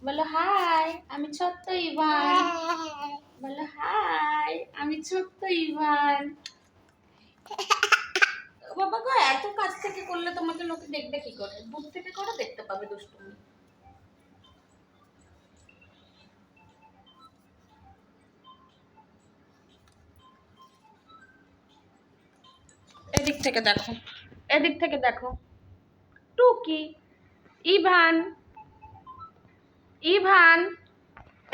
বলো হাই, আমি ছোট্ট ইভান। বলো হাই, আমি ছোট্ট ইভান। বাবা গো, এত কাছ থেকে করলে তোমাকে লোকে দেখবে কি করে? দূর থেকে করে দেখতে পাবে দুষ্টুমি। এদিক থেকে দেখো, এদিক থেকে দেখো। টুকি, ইভান, ইভান,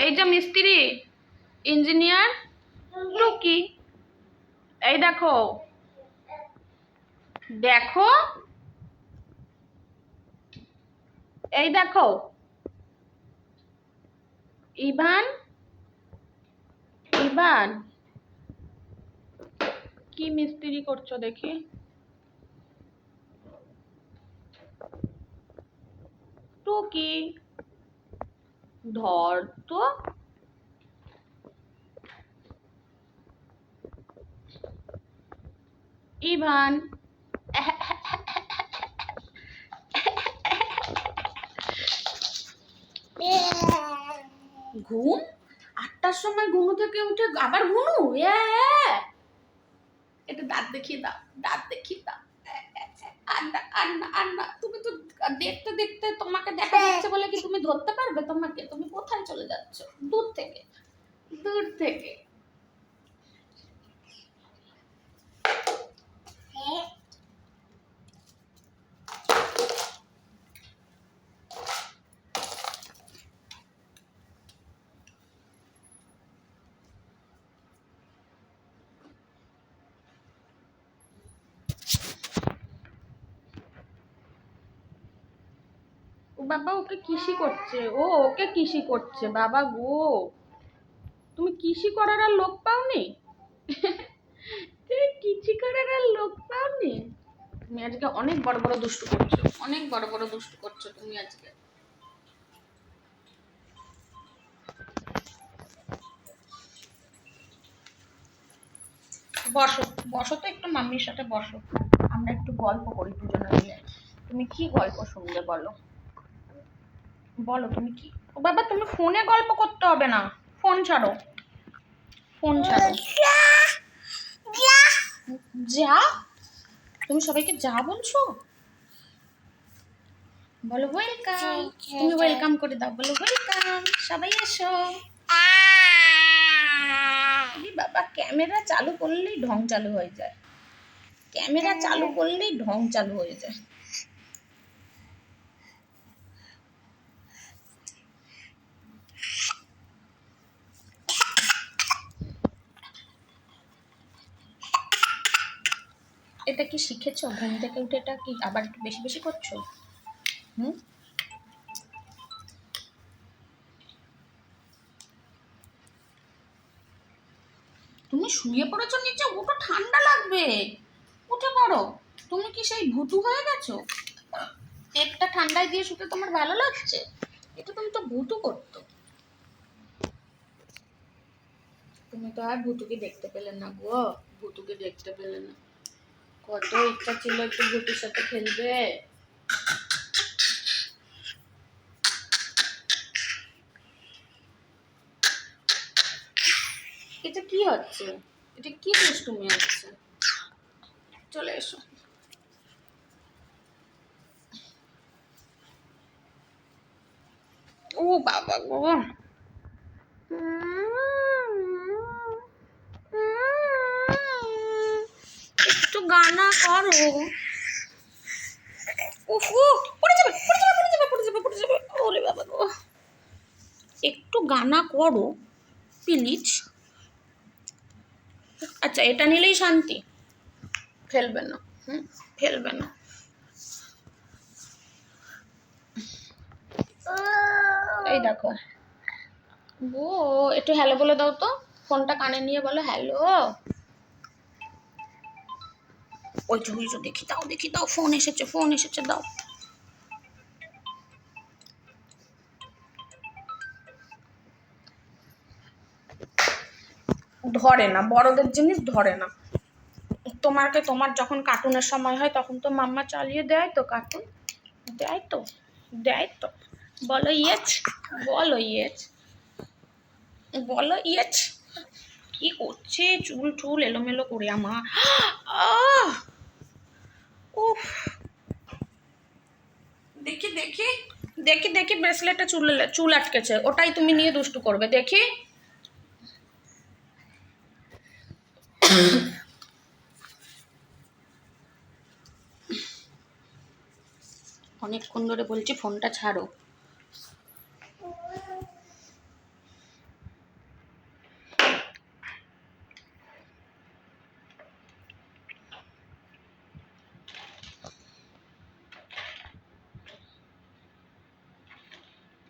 এই যে মিস্ত্রি, ইঞ্জিনিয়ার, টুকি। এই দেখো, দেখো, এই দেখো, ইভান, ইভান। কি মিস্ত্রি করছো দেখি? টুকি, ধর তো। ইভান, ঘুম? 8টার সময় ঘুমো থেকে উঠে আবার ঘুমু? এটা দাঁত দেখিয়ে দাও, দাঁত দেখিয়ে দাও। আন্না আন্না আন্না, তুমি তো দেখতে দেখতে তোমাকে দেখা যাচ্ছে বলে কি তুমি ধরতে পারবে? তোমাকে, তুমি কোথায় চলে যাচ্ছ? দূর থেকে, দূর থেকে। বাবা ওকে কিসি করছে, ও ওকে কিসি করছে। বাবা গো, তুমি কিসি করার আর লোক পাওনি? তুমি কিসি করার আর লোক পাওনি? তুমি আজকে অনেক বড় বড় দুষ্টু করছো, অনেক বড় বড় দুষ্টু করছো তুমি আজকে। বসো, বসো তো একটু মাম্মির সাথে বসো, আমরা একটু গল্প করি দুজনে মিলে। তুমি কি গল্প শুনবে বলো? বলো তুমি কি? ও বাবা, তুমি ফোনে গল্প করতে হবে না, ফোন ছাড়ো, ফোন ছাড়ো। যা, তুমি সবাইকে যা বলছো? বলো ওয়েলকাম, তুমি ওয়েলকাম করে দাও, বলো ওয়েলকাম, সবাই এসো। বাবা, ক্যামেরা চালু করলেই ঢং চালু হয়ে যায়, ক্যামেরা চালু করলেই ঢং চালু হয়ে যায়। এটা কি শিখেছো? ঘুম থেকে উঠে এটা কি আবার একটু বেশি বেশি করছো? হুম, তুমি শুয়ে পড়েছো নিচে, ওটা ঠান্ডা লাগবে, উঠে পড়ো। তুমি কি সেই ভুতু হয়ে গেছো? পেটটা ঠান্ডায় দিয়ে শুতে তোমার ভালো লাগছে? এটা তুমি তো ভুতু করতো। তুমি তো আর ভুতুকে দেখতে পেলে না গো, ভুতুকে দেখতে পেলে না। কত ইচ্ছা ছিল একটু ভুতুর সাথে খেলবে। এটা কি হচ্ছে? এটা কি দুষ্টুমি হচ্ছে? চলে এসো। ও বাবা গো, একটু গানা করো। উফ, পড়ে যাবে, পড়ে যাবে, পড়ে যাবে, পড়ে যাবে, পড়ে যাবে। ওরে বাবা গো, একটু গানা করো প্লিজ। আচ্ছা, এটা নিলেই শান্তি? ফেলবে না, হুম, ফেলবে না। এই দেখো ও, একটু হ্যালো বলে দাও তো, ফোনটা কানে নিয়ে বলো হ্যালো। ওই যে ওই যে, দেখি দাও, দেখি দাও, ফোন এসেছে, ফোন এসেছে, দাও। ধরে না, বড়দের জিনিস ধরে না। তোমার যখন কার্টুনের সময় হয় তখন তো মাম্মা চালিয়ে দেয় তো কার্টুন, দেয় তো, দেয় তো, বলো ইয়েছ, বলো ইয়েছ, বলো ইয়েছ। কি করছে চুল টুল এলোমেলো করে আমার। আহ উফ, দেখি দেখি দেখি দেখি ব্রেসলেটে চুল চুল আটকেছে, ওটাই তুমি নিয়ে দুষ্টু করবে দেখি। অনেকক্ষণ ধরে বলছি ফোনটা ছাড়ো।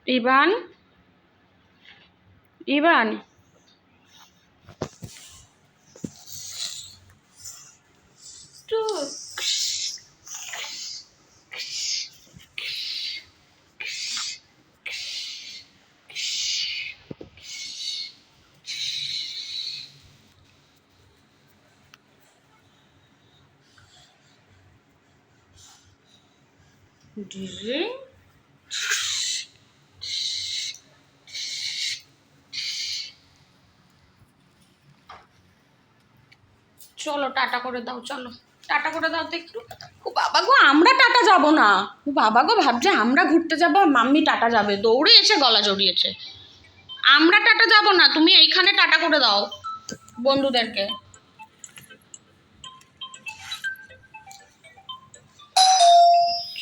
ইভান, ইভান, ডিজে চলো টাটা করে দাও, চলো টাটা করে দাও তো একটু। ও বাবা গো, আমরা টাটা যাব না। ও বাবা গো, ভাবছে আমরা ঘুরতে যাবো মাম্মি টাটা যাবে, দৌড়ে এসে গলা জড়িয়েছে। আমরা টাটা যাব না, তুমি এইখানে টাটা করে দাও বন্ধুদেরকে।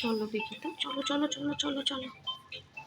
চলো দেখি তো, চলো চলো চলো চলো চলো।